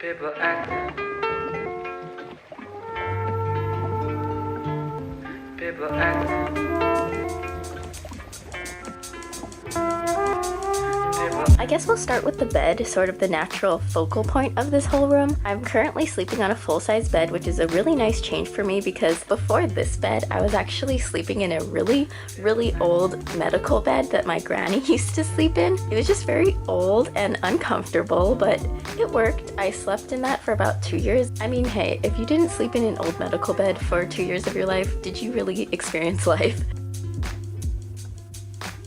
People act. People act. I guess we'll start with the bed, sort of the natural focal point of this whole room. I'm currently sleeping on a full-size bed, which is a really nice change for me because before this bed, I was actually sleeping in a really old medical bed that my granny used to sleep in. It was just very old and uncomfortable, but it worked. I slept in that for about 2 years. I mean, hey, if you didn't sleep in an old medical bed for 2 years of your life, did you really experience life?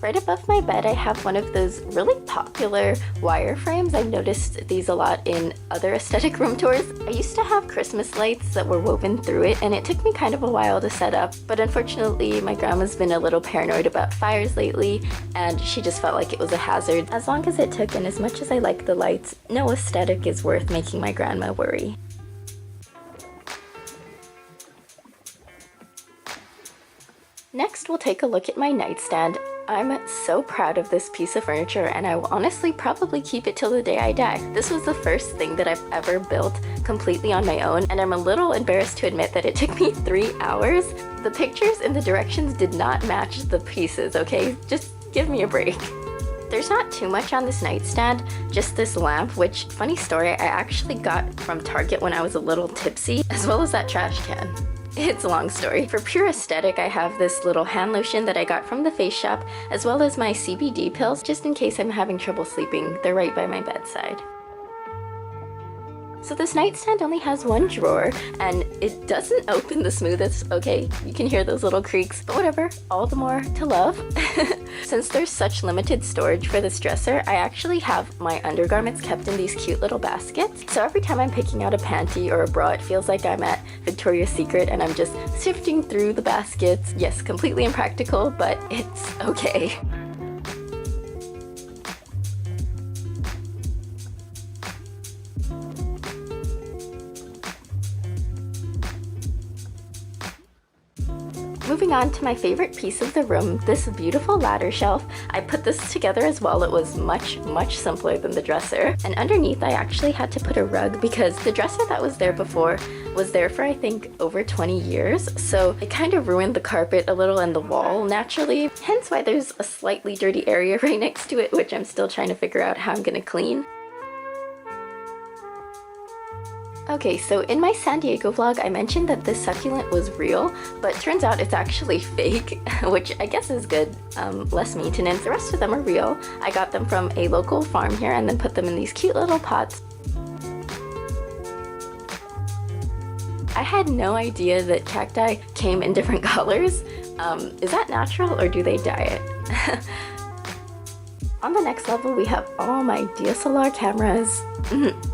Right above my bed, I have one of those really popular wire frames. I've noticed these a lot in other aesthetic room tours. I used to have Christmas lights that were woven through it, and it took me kind of a while to set up, but unfortunately my grandma's been a little paranoid about fires lately, and she just felt like it was a hazard. As long as it took, and as much as I like the lights, no aesthetic is worth making my grandma worry. Next, we'll take a look at my nightstand. I'm so proud of this piece of furniture, and I will honestly probably keep it till the day I die. This was the first thing that I've ever built completely on my own, and I'm a little embarrassed to admit that it took me 3 hours. The pictures and the directions did not match the pieces, okay? Just give me a break. There's not too much on this nightstand, just this lamp, which, funny story, I actually got from Target when I was a little tipsy, as well as that trash can. It's a long story. For pure aesthetic, I have this little hand lotion that I got from the face shop, as well as my CBD pills, just in case I'm having trouble sleeping. They're right by my bedside. So this nightstand only has one drawer, and it doesn't open the smoothest. Okay, you can hear those little creaks, but whatever, all the more to love. Since there's such limited storage for this dresser, I actually have my undergarments kept in these cute little baskets. So every time I'm picking out a panty or a bra, it feels like I'm at Victoria's Secret and I'm just sifting through the baskets. Yes, completely impractical, but it's okay. Moving on to my favorite piece of the room, this beautiful ladder shelf. I put this together as well. It was much simpler than the dresser. And underneath, I actually had to put a rug because the dresser that was there before was there for, I think, over 20 years. So it kind of ruined the carpet a little and the wall naturally. Hence why there's a slightly dirty area right next to it, which I'm still trying to figure out how I'm gonna clean. Okay, so in my San Diego vlog, I mentioned that this succulent was real, but turns out it's actually fake, which I guess is good, less maintenance. The rest of them are real. I got them from a local farm here and then put them in these cute little pots. I had no idea that cacti came in different colors. Is that natural or do they dye it? On the next level, we have all my DSLR cameras.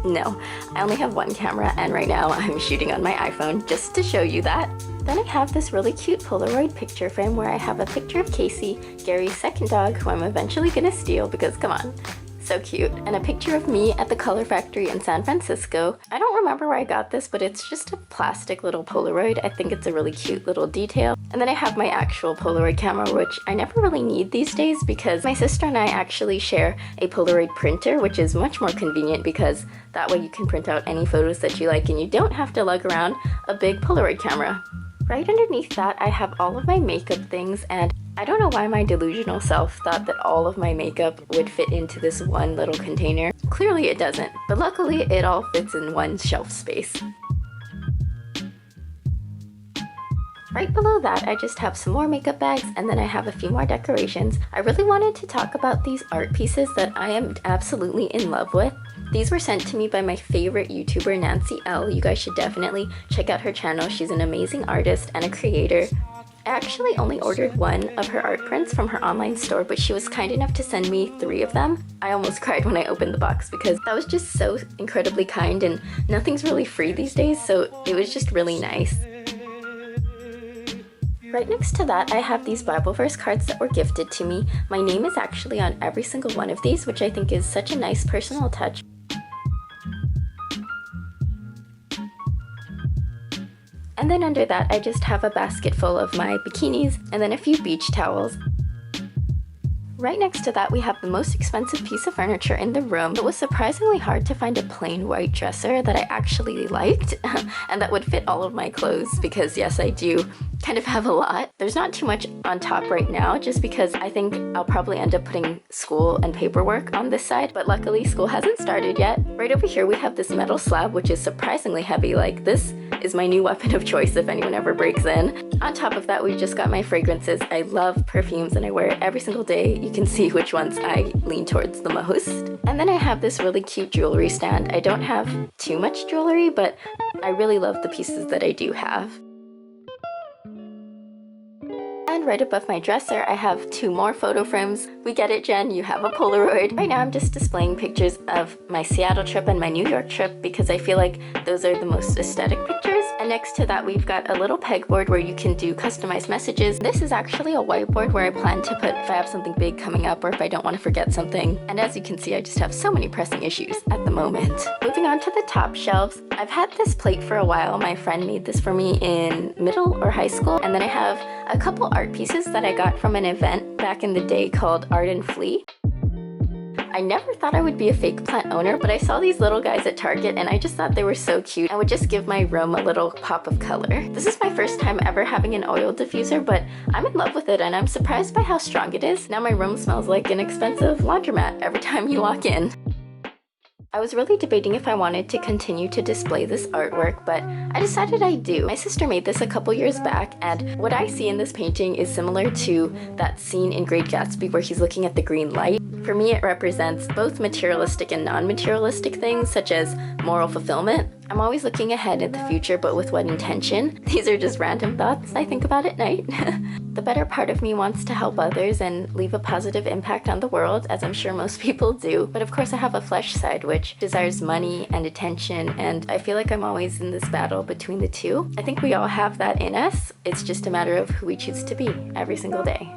No, I only have one camera, and right now I'm shooting on my iPhone just to show you that. Then I have this really cute Polaroid picture frame where I have a picture of Casey, Gary's second dog, who I'm eventually gonna steal because, come on, so cute, and a picture of me at the Color Factory in San Francisco. I don't remember where I got this, but it's just a plastic little Polaroid. I think it's a really cute little detail. And then I have my actual Polaroid camera, which I never really need these days because my sister and I actually share a Polaroid printer, which is much more convenient because that way you can print out any photos that you like and you don't have to lug around a big Polaroid camera. Right underneath that, I have all of my makeup things, and I don't know why my delusional self thought that all of my makeup would fit into this one little container. Clearly it doesn't, but luckily it all fits in one shelf space. Right below that, I just have some more makeup bags, and then I have a few more decorations. I really wanted to talk about these art pieces that I am absolutely in love with. These were sent to me by my favorite YouTuber, Nancy L. You guys should definitely check out her channel. She's an amazing artist and a creator. I actually only ordered one of her art prints from her online store, but she was kind enough to send me 3 of them. I almost cried when I opened the box because that was just so incredibly kind, and nothing's really free these days, so it was just really nice. Right next to that, I have these Bible verse cards that were gifted to me. My name is actually on every single one of these, which I think is such a nice personal touch. And then under that, I just have a basket full of my bikinis and then a few beach towels. Right next to that, we have the most expensive piece of furniture in the room. It was surprisingly hard to find a plain white dresser that I actually liked and that would fit all of my clothes because yes, I do kind of have a lot. There's not too much on top right now just because I think I'll probably end up putting school and paperwork on this side, but luckily school hasn't started yet. Right over here we have this metal slab which is surprisingly heavy. Like, this is my new weapon of choice if anyone ever breaks in. On top of that, we just got my fragrances. I love perfumes and I wear it every single day. You can see which ones I lean towards the most. And then I have this really cute jewelry stand. I don't have too much jewelry, but I really love the pieces that I do have. And right above my dresser, I have 2 more photo frames. We get it, Jen, you have a Polaroid. Right now I'm just displaying pictures of my Seattle trip and my New York trip because I feel like those are the most aesthetic pictures. And next to that, we've got a little pegboard where you can do customized messages. This is actually a whiteboard where I plan to put if I have something big coming up or if I don't want to forget something. And as you can see, I just have so many pressing issues at the moment. Moving on to the top shelves, I've had this plate for a while. My friend made this for me in middle or high school. And then I have a couple art pieces that I got from an event back in the day called Art and Flea. I never thought I would be a fake plant owner, but I saw these little guys at Target and I just thought they were so cute and would just give my room a little pop of color. This is my first time ever having an oil diffuser, but I'm in love with it and I'm surprised by how strong it is. Now my room smells like an expensive laundromat every time you walk in. I was really debating if I wanted to continue to display this artwork, but I decided I do. My sister made this a couple years back, and what I see in this painting is similar to that scene in Great Gatsby where he's looking at the green light. For me, it represents both materialistic and non-materialistic things, such as moral fulfillment. I'm always looking ahead at the future, but with what intention? These are just random thoughts I think about at night. The better part of me wants to help others and leave a positive impact on the world, as I'm sure most people do. But of course I have a flesh side which desires money and attention, and I feel like I'm always in this battle between the two. I think we all have that in us. It's just a matter of who we choose to be every single day.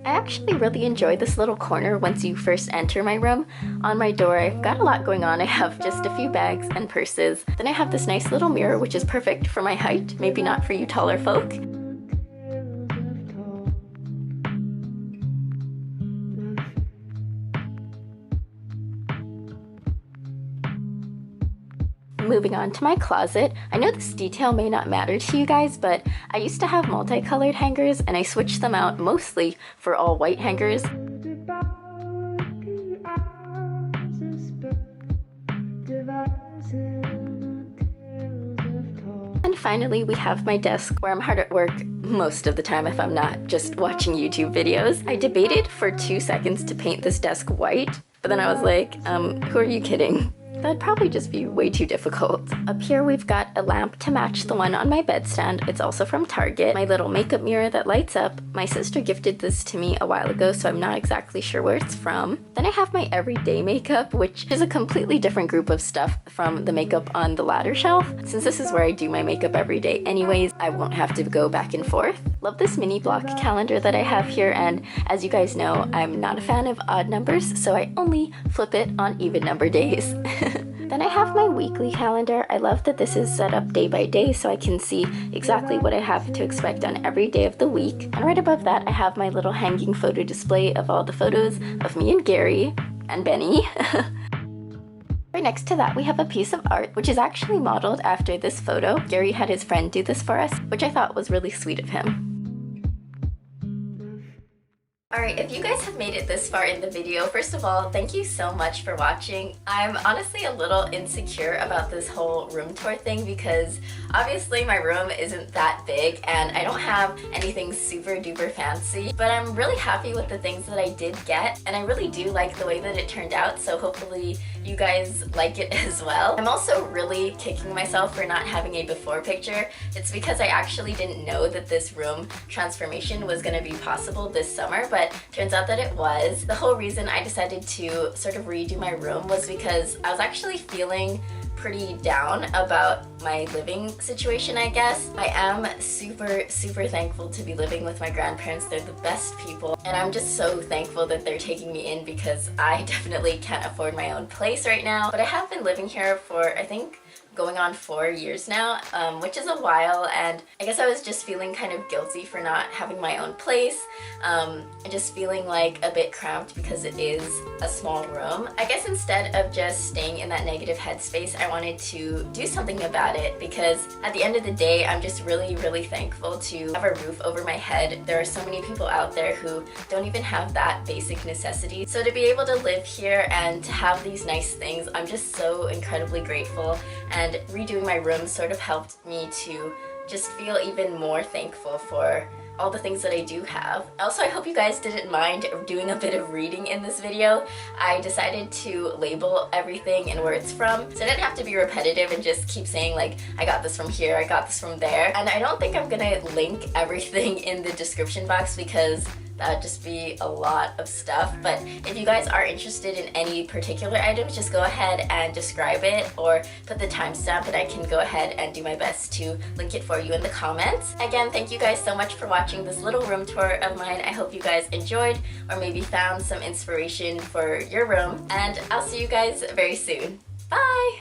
I actually really enjoy this little corner once you first enter my room. On my door, I've got a lot going on. I have just a few bags and purses. Then I have this nice little mirror, which is perfect for my height, maybe not for you taller folk. Moving on to my closet. I know this detail may not matter to you guys, but I used to have multicolored hangers and I switched them out mostly for all white hangers. And finally, we have my desk where I'm hard at work most of the time if I'm not just watching YouTube videos. I debated for 2 seconds to paint this desk white, but then I was like, who are you kidding? That'd probably just be way too difficult. Up here we've got a lamp to match the one on my bedstand. It's also from Target. My little makeup mirror that lights up. My sister gifted this to me a while ago, so I'm not exactly sure where it's from. Then I have my everyday makeup, which is a completely different group of stuff from the makeup on the ladder shelf. Since this is where I do my makeup every day anyways, I won't have to go back and forth. Love this mini block calendar that I have here, and as you guys know, I'm not a fan of odd numbers, so I only flip it on even number days. Then I have my weekly calendar. I love that this is set up day by day so I can see exactly what I have to expect on every day of the week. And right above that, I have my little hanging photo display of all the photos of me and Gary and Benny. Right next to that, we have a piece of art, which is actually modeled after this photo. Gary had his friend do this for us, which I thought was really sweet of him. Alright, if you guys have made it this far in the video, first of all, thank you so much for watching. I'm honestly a little insecure about this whole room tour thing because obviously my room isn't that big and I don't have anything super duper fancy, but I'm really happy with the things that I did get and I really do like the way that it turned out, so hopefully you guys like it as well. I'm also really kicking myself for not having a before picture. It's because I actually didn't know that this room transformation was going to be possible this summer, but turns out that it was. The whole reason I decided to sort of redo my room was because I was actually feeling pretty down about my living situation, I guess. I am super thankful to be living with my grandparents. They're the best people and I'm just so thankful that they're taking me in because I definitely can't afford my own place right now. But I have been living here for I think going on 4 years now, which is a while, and I guess I was just feeling kind of guilty for not having my own place, and just feeling like a bit cramped because it is a small room. I guess instead of just staying in that negative headspace, I wanted to do something about it, because at the end of the day, I'm just really, really thankful to have a roof over my head. There are so many people out there who don't even have that basic necessity. So to be able to live here and to have these nice things, I'm just so incredibly grateful, and redoing my room sort of helped me to just feel even more thankful for all the things that I do have. Also, I hope you guys didn't mind doing a bit of reading in this video. I decided to label everything and where it's from, so I didn't have to be repetitive and just keep saying like, I got this from here, I got this from there. And I don't think I'm gonna link everything in the description box because that'd just be a lot of stuff. But if you guys are interested in any particular items, just go ahead and describe it or put the timestamp, and I can go ahead and do my best to link it for you in the comments. Again, thank you guys so much for watching this little room tour of mine. I hope you guys enjoyed or maybe found some inspiration for your room, and I'll see you guys very soon. Bye!